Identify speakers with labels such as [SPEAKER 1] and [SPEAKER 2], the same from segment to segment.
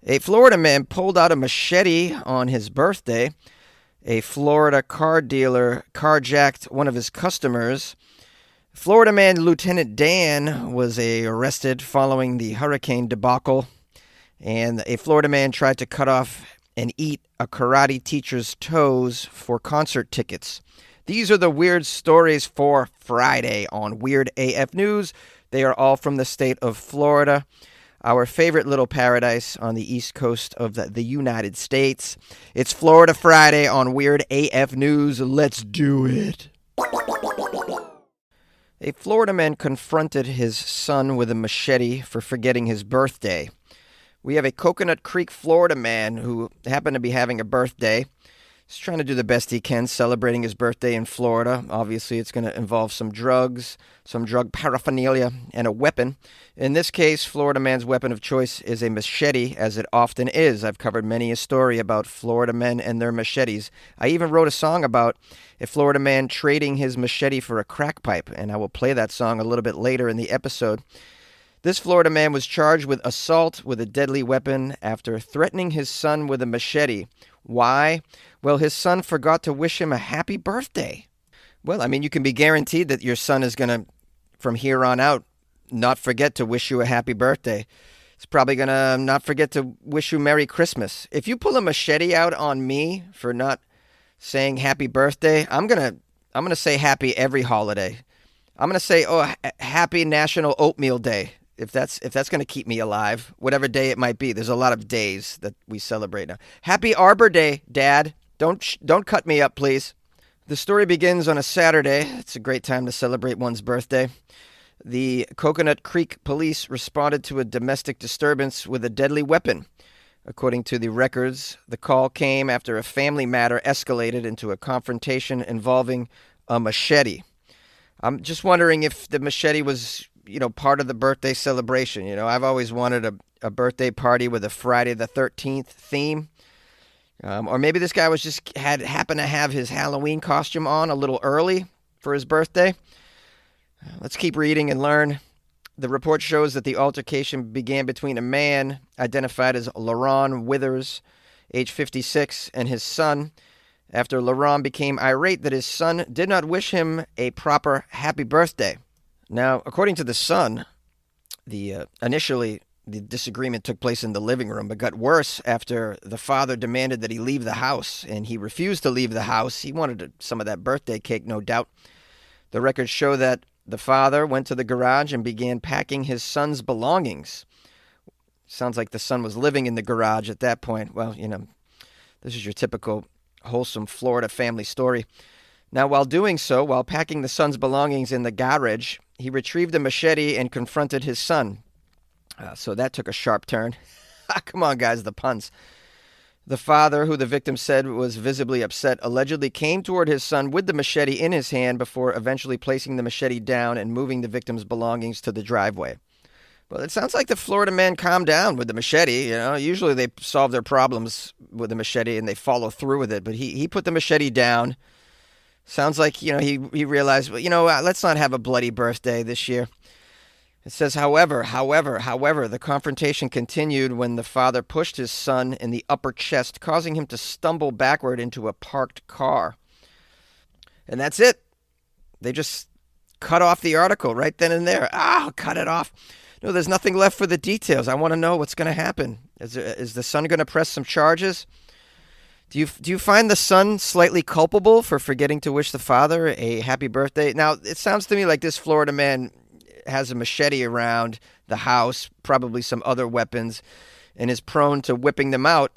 [SPEAKER 1] A Florida man pulled out a machete on his birthday. A Florida car dealer carjacked one of his customers. Florida man Lieutenant Dan was arrested following the hurricane debacle. And a Florida man tried to cut off and eat a karate teacher's toes for concert tickets. These are the weird stories for Friday on Weird AF News. They are all from the state of Florida, our favorite little paradise on the east coast of the United States. It's Florida Friday on Weird AF News. Let's do it. A Florida man confronted his son with a machete for forgetting his birthday. We have a Coconut Creek, Florida man who happened to be having a birthday. He's trying to do the best he can celebrating his birthday in Florida. Obviously, it's going to involve some drugs, some drug paraphernalia, and a weapon. In this case, Florida man's weapon of choice is a machete, as it often is. I've covered many a story about Florida men and their machetes. I even wrote a song about a Florida man trading his machete for a crack pipe, and I will play that song a little bit later in the episode. This Florida man was charged with assault with a deadly weapon after threatening his son with a machete. Why? Well, his son forgot to wish him a happy birthday. Well, I mean, you can be guaranteed that your son is going to, from here on out, not forget to wish you a happy birthday. He's probably going to not forget to wish you Merry Christmas. If you pull a machete out on me for not saying happy birthday, I'm going to say happy every holiday. I'm going to say, happy National Oatmeal Day. If that's going to keep me alive, whatever day it might be. There's a lot of days that we celebrate now. Happy Arbor Day, Dad. Don't cut me up, please. The story begins on a Saturday. It's a great time to celebrate one's birthday. The Coconut Creek police responded to a domestic disturbance with a deadly weapon. According to the records, the call came after a family matter escalated into a confrontation involving a machete. I'm just wondering if the machete was part of the birthday celebration. I've always wanted a birthday party with a Friday the 13th theme. Or maybe this guy was happened to have his Halloween costume on a little early for his birthday. Let's keep reading and learn. The report shows that the altercation began between a man identified as LaRon Withers, age 56, and his son, after LaRon became irate that his son did not wish him a proper happy birthday. Now, according to the son, initially the disagreement took place in the living room, but got worse after the father demanded that he leave the house, and he refused to leave the house. He wanted some of that birthday cake, no doubt. The records show that the father went to the garage and began packing his son's belongings. Sounds like the son was living in the garage at that point. Well, this is your typical wholesome Florida family story. Now, while packing the son's belongings in the garage, he retrieved a machete and confronted his son. So that took a sharp turn. Come on, guys, the puns. The father, who the victim said was visibly upset, allegedly came toward his son with the machete in his hand before eventually placing the machete down and moving the victim's belongings to the driveway. Well, it sounds like the Florida man calmed down with the machete. Usually they solve their problems with the machete and they follow through with it. But he put the machete down. Sounds like, he realized, let's not have a bloody birthday this year. It says, however, the confrontation continued when the father pushed his son in the upper chest, causing him to stumble backward into a parked car. And that's it. They just cut off the article right then and there. Cut it off. No, there's nothing left for the details. I want to know what's going to happen. Is the son going to press some charges? Do you find the son slightly culpable for forgetting to wish the father a happy birthday? Now, it sounds to me like this Florida man has a machete around the house, probably some other weapons, and is prone to whipping them out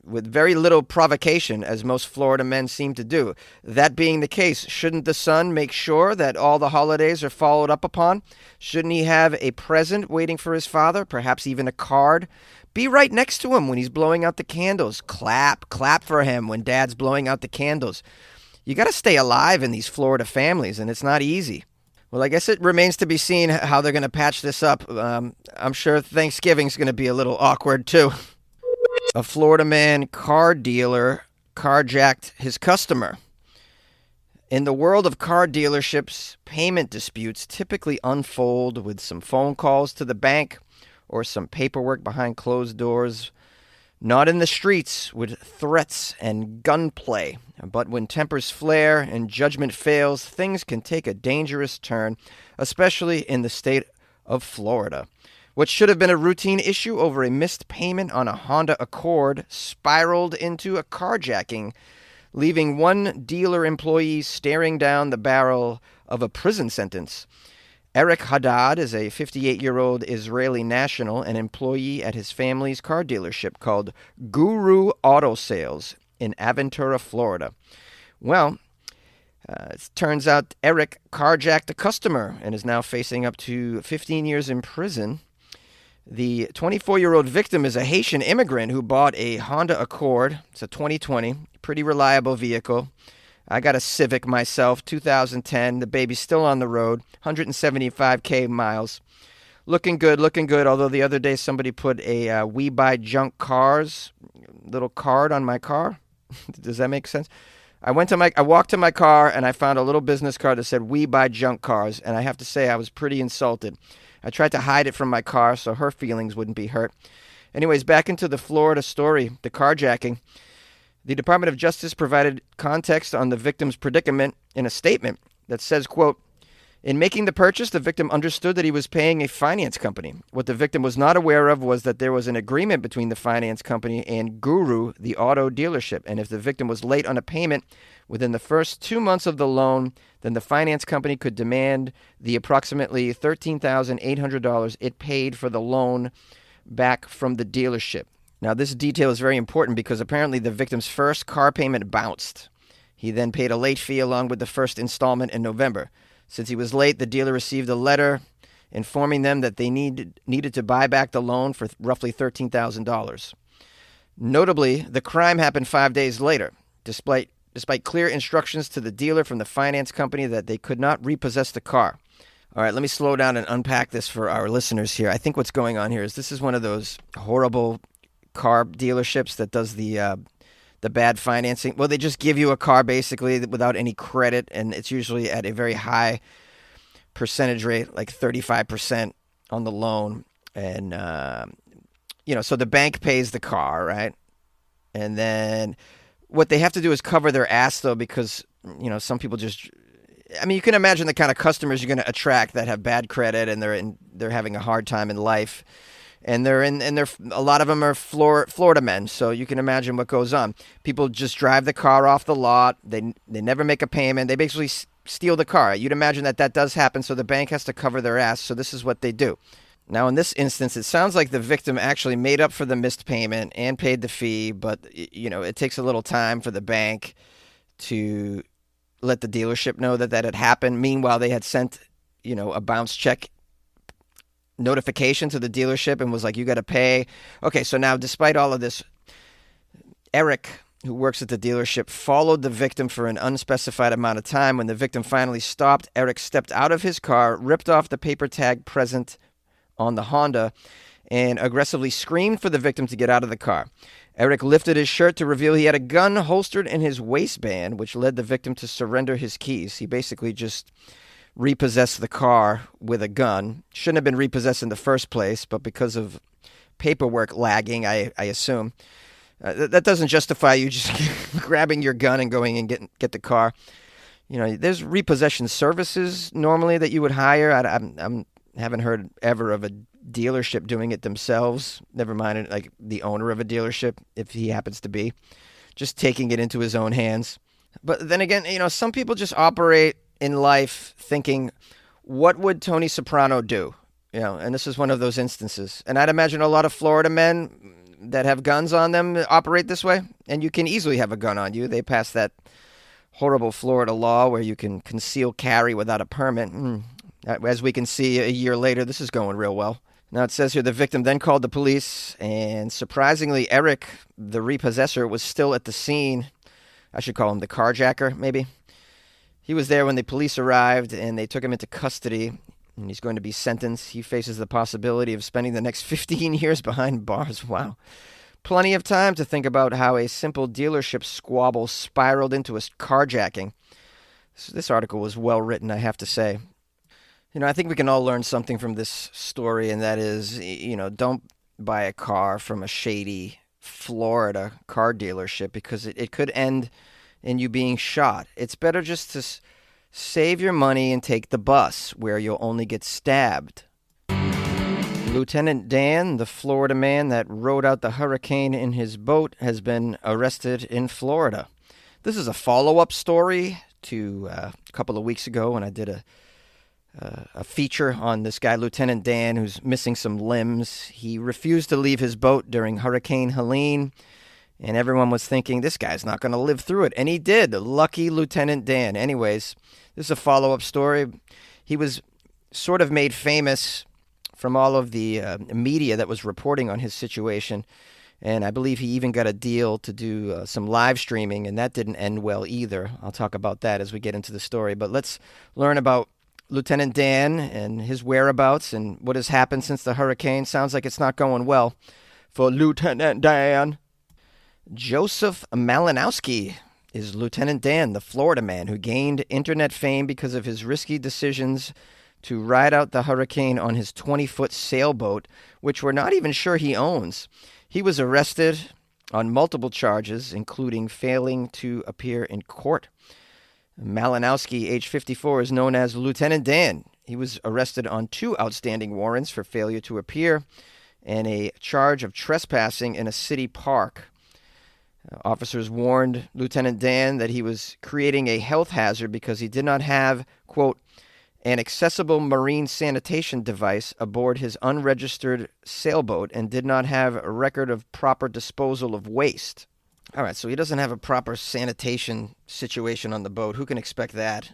[SPEAKER 1] with very little provocation, as most Florida men seem to do. That being the case, shouldn't the son make sure that all the holidays are followed up upon? Shouldn't he have a present waiting for his father, perhaps even a card? Be right next to him when he's blowing out the candles. Clap for him when dad's blowing out the candles. You got to stay alive in these Florida families, and it's not easy. Well, I guess it remains to be seen how they're going to patch this up. I'm sure Thanksgiving's going to be a little awkward, too. A Florida man car dealer carjacked his customer. In the world of car dealerships, payment disputes typically unfold with some phone calls to the bank or some paperwork behind closed doors. Not in the streets with threats and gunplay. But when tempers flare and judgment fails, things can take a dangerous turn, especially in the state of Florida. What should have been a routine issue over a missed payment on a Honda Accord spiraled into a carjacking, leaving one dealer employee staring down the barrel of a prison sentence. Eric Haddad is a 58-year-old Israeli national and employee at his family's car dealership called Guru Auto Sales in Aventura, Florida. Well, it turns out Eric carjacked a customer and is now facing up to 15 years in prison. The 24-year-old victim is a Haitian immigrant who bought a Honda Accord. It's a 2020, pretty reliable vehicle. I got a Civic myself, 2010. The baby's still on the road, 175K miles. Looking good, although the other day somebody put a We Buy Junk Cars little card on my car. Does that make sense? I walked to my car and I found a little business card that said We Buy Junk Cars, and I have to say I was pretty insulted. I tried to hide it from my car so her feelings wouldn't be hurt. Anyways, back into the Florida story, the carjacking. The Department of Justice provided context on the victim's predicament in a statement that says, quote, "In making the purchase, the victim understood that he was paying a finance company. What the victim was not aware of was that there was an agreement between the finance company and Guru, the auto dealership. And if the victim was late on a payment within the first 2 months of the loan, then the finance company could demand the approximately $13,800 it paid for the loan back from the dealership." Now, this detail is very important because apparently the victim's first car payment bounced. He then paid a late fee along with the first installment in November. Since he was late, the dealer received a letter informing them that they needed to buy back the loan for roughly $13,000. Notably, the crime happened 5 days later, despite clear instructions to the dealer from the finance company that they could not repossess the car. All right, let me slow down and unpack this for our listeners here. I think what's going on here is this is one of those horrible car dealerships that does the bad financing. Well, they just give you a car basically without any credit, and it's usually at a very high percentage rate, like 35% on the loan. And, so the bank pays the car, right? And then what they have to do is cover their ass, though, because, some people just... I mean, you can imagine the kind of customers you're going to attract that have bad credit and they're having a hard time in life. And a lot of them are Floridamen, so you can imagine what goes on. People just drive the car off the lot. They never make a payment. They basically steal the car. You'd imagine that does happen, so the bank has to cover their ass. So this is what they do. Now, in this instance, it sounds like the victim actually made up for the missed payment and paid the fee, but it takes a little time for the bank to let the dealership know that had happened. Meanwhile, they had sent a bounce check notification to the dealership and was like, you got to pay. Okay, so now despite all of this, Eric, who works at the dealership, followed the victim for an unspecified amount of time. When the victim finally stopped, Eric stepped out of his car, ripped off the paper tag present on the Honda, and aggressively screamed for the victim to get out of the car. Eric lifted his shirt to reveal he had a gun holstered in his waistband, which led the victim to surrender his keys. He basically just repossessed the car with a gun. Shouldn't have been repossessed in the first place, but because of paperwork lagging, I assume. That doesn't justify you just grabbing your gun and going and get the car. There's repossession services normally that you would hire. I haven't heard ever of a dealership doing it themselves. Never mind, like the owner of a dealership, if he happens to be, just taking it into his own hands. But then again, some people just operate in life thinking, what would Tony Soprano do? And this is one of those instances. And I'd imagine a lot of Florida men that have guns on them operate this way. And you can easily have a gun on you. They passed that horrible Florida law where you can conceal carry without a permit. As we can see a year later, this is going real well. Now it says here the victim then called the police, and surprisingly, Eric, the repossessor, was still at the scene. I should call him the carjacker, maybe. He was there when the police arrived, and they took him into custody, and he's going to be sentenced. He faces the possibility of spending the next 15 years behind bars. Wow. Plenty of time to think about how a simple dealership squabble spiraled into a carjacking. This article was well written, I have to say. I think we can all learn something from this story, and that is, don't buy a car from a shady Florida car dealership because it could end in you being shot. It's better just to save your money and take the bus where you'll only get stabbed. Lieutenant Dan, the Florida man that rode out the hurricane in his boat, has been arrested in Florida. This is a follow-up story to a couple of weeks ago when I did a feature on this guy, Lieutenant Dan, who's missing some limbs. He refused to leave his boat during Hurricane Helene, and everyone was thinking, this guy's not going to live through it. And he did. Lucky Lieutenant Dan. Anyways, this is a follow-up story. He was sort of made famous from all of the media that was reporting on his situation. And I believe he even got a deal to do some live streaming, and that didn't end well either. I'll talk about that as we get into the story. But let's learn about Lieutenant Dan and his whereabouts and what has happened since the hurricane. Sounds like it's not going well for Lieutenant Dan. Joseph Malinowski is Lieutenant Dan, the Florida man who gained internet fame because of his risky decisions to ride out the hurricane on his 20-foot sailboat, which we're not even sure he owns. He was arrested on multiple charges, including failing to appear in court. Malinowski, age 54, is known as Lieutenant Dan. He was arrested on 2 outstanding warrants for failure to appear and a charge of trespassing in a city park. Officers warned Lieutenant Dan that he was creating a health hazard because he did not have, quote, an accessible marine sanitation device aboard his unregistered sailboat and did not have a record of proper disposal of waste. All right, so he doesn't have a proper sanitation situation on the boat. Who can expect that?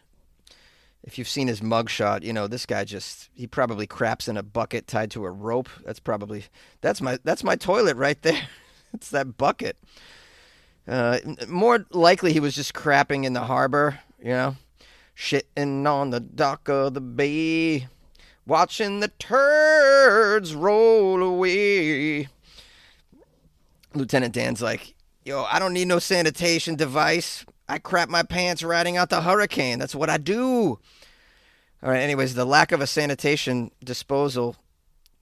[SPEAKER 1] If you've seen his mugshot, this guy he probably craps in a bucket tied to a rope. That's my toilet right there. It's that bucket. More likely he was just crapping in the harbor, shitting on the dock of the bay, watching the turds roll away. Lieutenant Dan's like, yo, I don't need no sanitation device. I crap my pants riding out the hurricane. That's what I do. All right, anyways, the lack of a sanitation disposal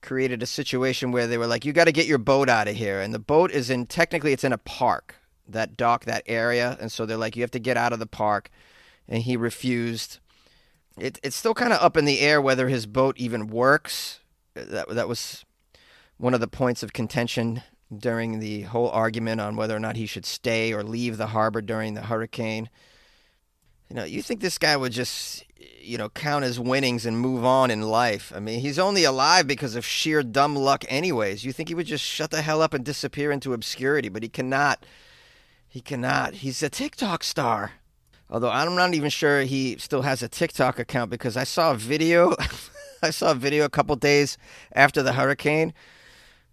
[SPEAKER 1] created a situation where they were like, you got to get your boat out of here. And the boat technically it's in a park, that dock, that area. And so they're like, you have to get out of the park. And he refused. It's still kind of up in the air whether his boat even works. That was one of the points of contention during the whole argument on whether or not he should stay or leave the harbor during the hurricane. You think this guy would just, count his winnings and move on in life. I mean, he's only alive because of sheer dumb luck anyways. You think he would just shut the hell up and disappear into obscurity, but he cannot. He cannot. He's a TikTok star. Although I'm not even sure he still has a TikTok account because I saw a video. A couple days after the hurricane.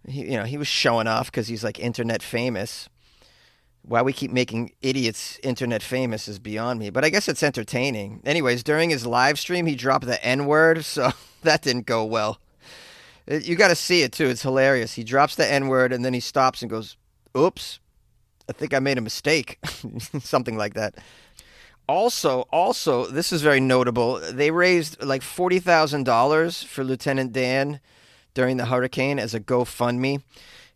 [SPEAKER 1] He was showing off because he's like internet famous. Why we keep making idiots internet famous is beyond me, but I guess it's entertaining. Anyways, during his live stream, he dropped the N-word, so that didn't go well. You got to see it too. It's hilarious. He drops the N-word and then he stops and goes, "Oops, I think I made a mistake," something like that. Also, this is very notable. They raised like $40,000 for Lieutenant Dan during the hurricane as a GoFundMe,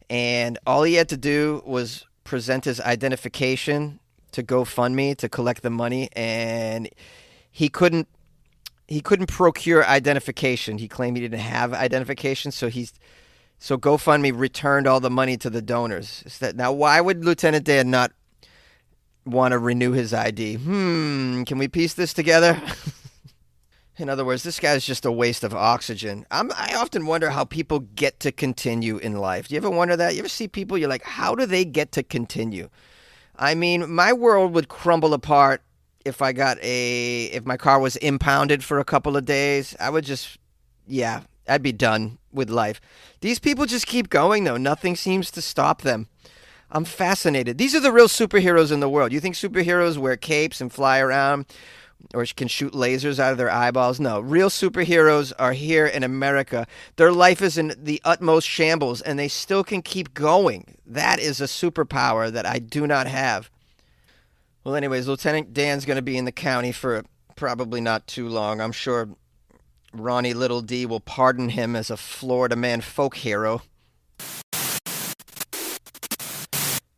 [SPEAKER 1] and all he had to do was present his identification to GoFundMe to collect the money, and he couldn't procure identification. He claimed he didn't have identification, so GoFundMe returned all the money to the donors. Now, why would Lieutenant Dan not want to renew his ID? Can we piece this together? In other words, this guy's just a waste of oxygen. I often wonder how people get to continue in life. Do you ever wonder that? You ever see people, you're like, how do they get to continue? I mean, my world would crumble apart if my car was impounded for a couple of days. I'd be done with life. These people just keep going, though. Nothing seems to stop them. I'm fascinated. These are the real superheroes in the world. You think superheroes wear capes and fly around or can shoot lasers out of their eyeballs? No, real superheroes are here in America. Their life is in the utmost shambles, and they still can keep going. That is a superpower that I do not have. Well, anyways, Lieutenant Dan's going to be in the county for probably not too long. I'm sure Ronnie Little D will pardon him as a Florida man folk hero.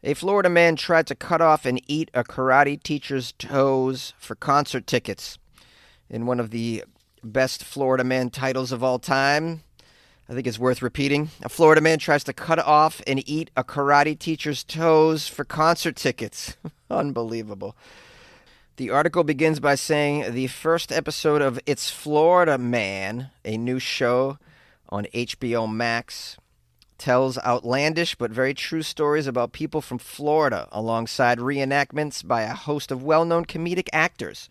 [SPEAKER 1] A Florida man tried to cut off and eat a karate teacher's toes for concert tickets. In one of the best Florida man titles of all time, I think it's worth repeating. A Florida man tries to cut off and eat a karate teacher's toes for concert tickets. Unbelievable. The article begins by saying the first episode of It's Floridaman, a new show on HBO Max, tells outlandish but very true stories about people from Florida alongside reenactments by a host of well-known comedic actors.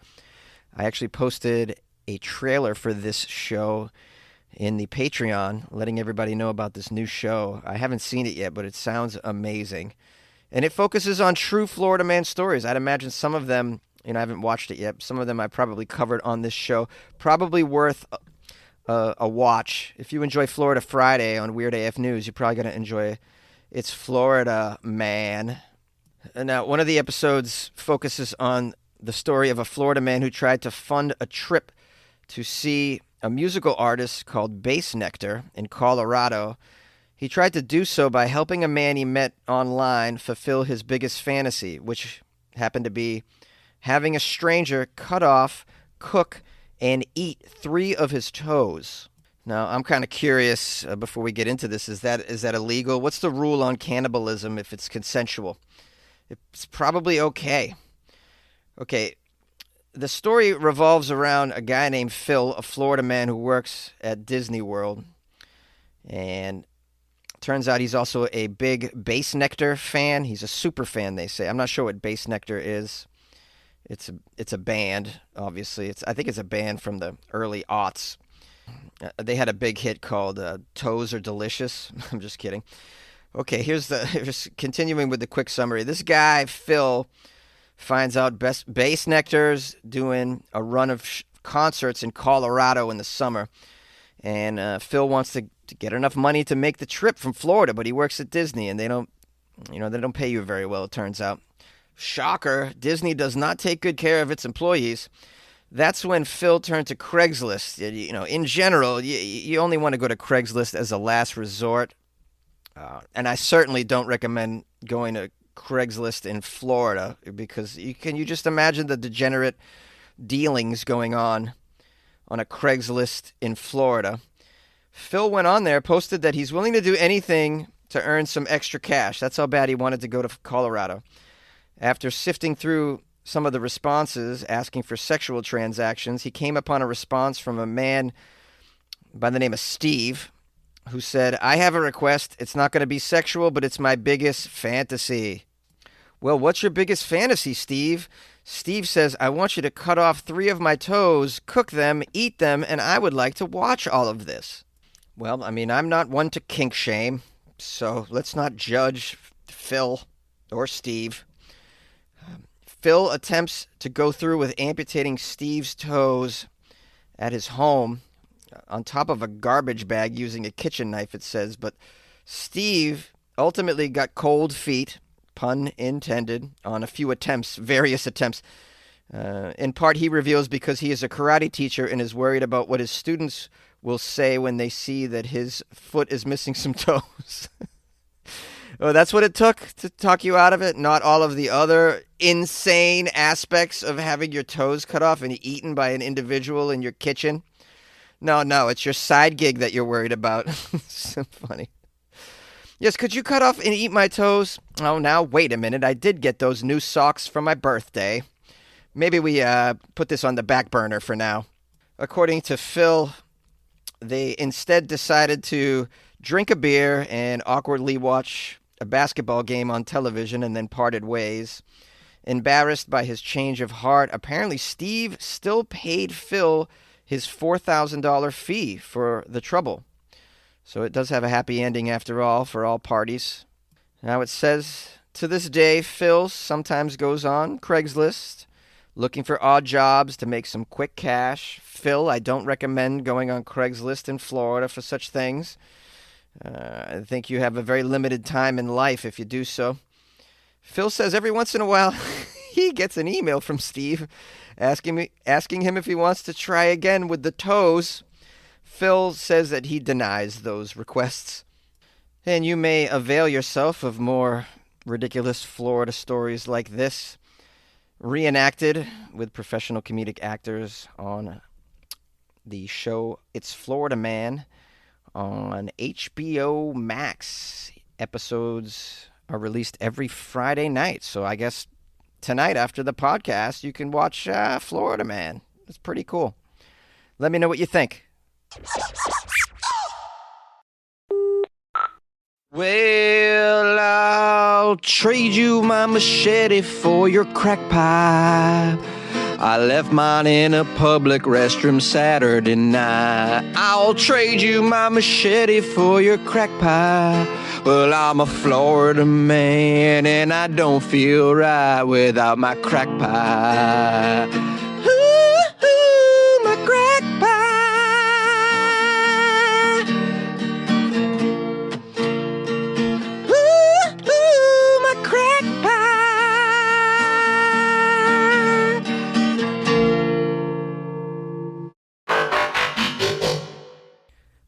[SPEAKER 1] I actually posted a trailer for this show in the Patreon, letting everybody know about this new show. I haven't seen it yet, but it sounds amazing. And it focuses on true Florida man stories. I'd imagine some of them, I haven't watched it yet. Some of them I probably covered on this show. Probably worth a watch. If you enjoy Florida Friday on Weird AF News, you're probably going to enjoy It's Floridaman. Now, one of the episodes focuses on the story of a Florida man who tried to fund a trip to see a musical artist called Bass Nectar in Colorado. He tried to do so by helping a man he met online fulfill his biggest fantasy, which happened to be having a stranger cut off, cook, and eat 3 of his toes. Now, I'm kind of curious, before we get into this, is that illegal? What's the rule on cannibalism if it's consensual? It's probably okay. Okay, the story revolves around a guy named Phil, a Florida man who works at Disney World. And turns out he's also a big Bass Nectar fan. He's a super fan, they say. I'm not sure what Bass Nectar is. It's a band, obviously. I think it's a band from the early aughts. They had a big hit called Toes Are Delicious. I'm just kidding. Okay, here's continuing with the quick summary. This guy, Phil, finds out Bass Nectar's doing a run of concerts in Colorado in the summer. And Phil wants to get enough money to make the trip from Florida, but he works at Disney, and they don't pay you very well, it turns out. Shocker, Disney does not take good care of its employees. That's when Phil turned to Craigslist. In general, you only want to go to Craigslist as a last resort. And I certainly don't recommend going to Craigslist in Florida, because you just imagine the degenerate dealings going on a Craigslist in Florida. Phil went on there, posted that he's willing to do anything to earn some extra cash. That's how bad he wanted to go to Colorado. After sifting through some of the responses asking for sexual transactions, he came upon a response from a man by the name of Steve, who said, "I have a request. It's not going to be sexual, but it's my biggest fantasy." Well, what's your biggest fantasy, Steve? Steve says, "I want you to cut off 3 of my toes, cook them, eat them, and I would like to watch all of this." Well, I'm not one to kink shame, so let's not judge Phil or Steve. Phil attempts to go through with amputating Steve's toes at his home on top of a garbage bag using a kitchen knife, it says. But Steve ultimately got cold feet, pun intended, on a few attempts, various attempts. In part, he reveals because he is a karate teacher and is worried about what his students will say when they see that his foot is missing some toes. Oh, that's what it took to talk you out of it? Not all of the other insane aspects of having your toes cut off and eaten by an individual in your kitchen? No, it's your side gig that you're worried about. So funny. Yes, could you cut off and eat my toes? Oh, now, wait a minute. I did get those new socks for my birthday. Maybe we put this on the back burner for now. According to Phil, they instead decided to drink a beer and awkwardly watch a basketball game on television and then parted ways. Embarrassed by his change of heart, apparently Steve still paid Phil his $4,000 fee for the trouble. So it does have a happy ending after all for all parties. Now it says, to this day, Phil sometimes goes on Craigslist looking for odd jobs to make some quick cash. Phil, I don't recommend going on Craigslist in Florida for such things. I think you have a very limited time in life if you do so. Phil says every once in a while he gets an email from Steve asking him if he wants to try again with the toes. Phil says that he denies those requests. And you may avail yourself of more ridiculous Florida stories like this, reenacted with professional comedic actors on the show It's Floridaman on HBO Max. Episodes are released every Friday night, so I guess tonight after the podcast you can watch Floridaman. It's pretty cool. Let me know what you think. Well, I'll trade you my machete for your crack pipe. I left mine in a public restroom Saturday night. I'll trade you my machete for your crack pipe. Well, I'm a Florida man and I don't feel right without my crack pipe. Ooh, my crack pipe. Ooh, my crack pipe.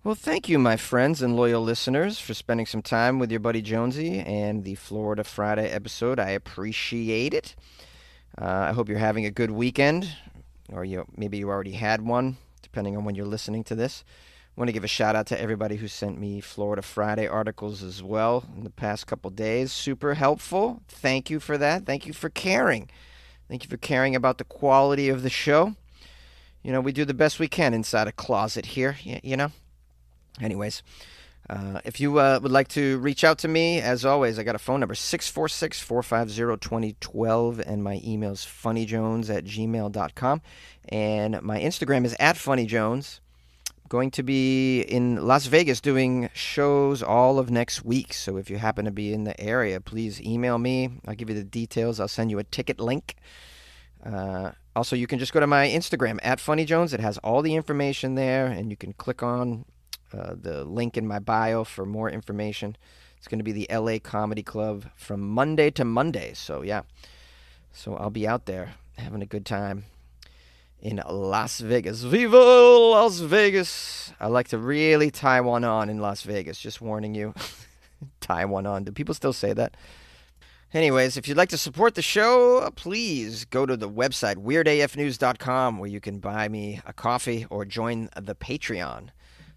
[SPEAKER 1] Well, thank you, my friends and loyal listeners, for spending some time with your buddy Jonesy and the Florida Friday episode. I appreciate it. I hope you're having a good weekend, or maybe you already had one, depending on when you're listening to this. I want to give a shout out to everybody who sent me Florida Friday articles as well in the past couple days. Super helpful. Thank you for that. Thank you for caring. Thank you for caring about the quality of the show. You know, we do the best we can inside a closet here, you know. Anyways, if you would like to reach out to me, as always, I got a phone number, 646-450-2012, and my email is funnyjones@gmail.com, and my Instagram is @funnyjones. I'm going to be in Las Vegas doing shows all of next week, so if you happen to be in the area, please email me. I'll give you the details. I'll send you a ticket link. Also, you can just go to my Instagram, @funnyjones. It has all the information there, and you can click on the link in my bio for more information. It's going to be the LA Comedy Club from Monday to Monday. So, yeah. So, I'll be out there having a good time in Las Vegas. Viva Las Vegas! I like to really tie one on in Las Vegas. Just warning you. Tie one on. Do people still say that? Anyways, if you'd like to support the show, please go to the website, weirdafnews.com, where you can buy me a coffee or join the Patreon.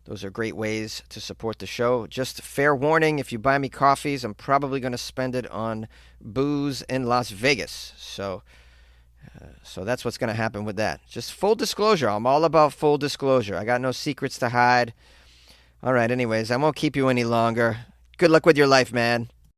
[SPEAKER 1] Those are great ways to support the show. Just fair warning, if you buy me coffees, I'm probably going to spend it on booze in Las Vegas. So that's what's going to happen with that. Just full disclosure. I'm all about full disclosure. I got no secrets to hide. All right, anyways, I won't keep you any longer. Good luck with your life, man.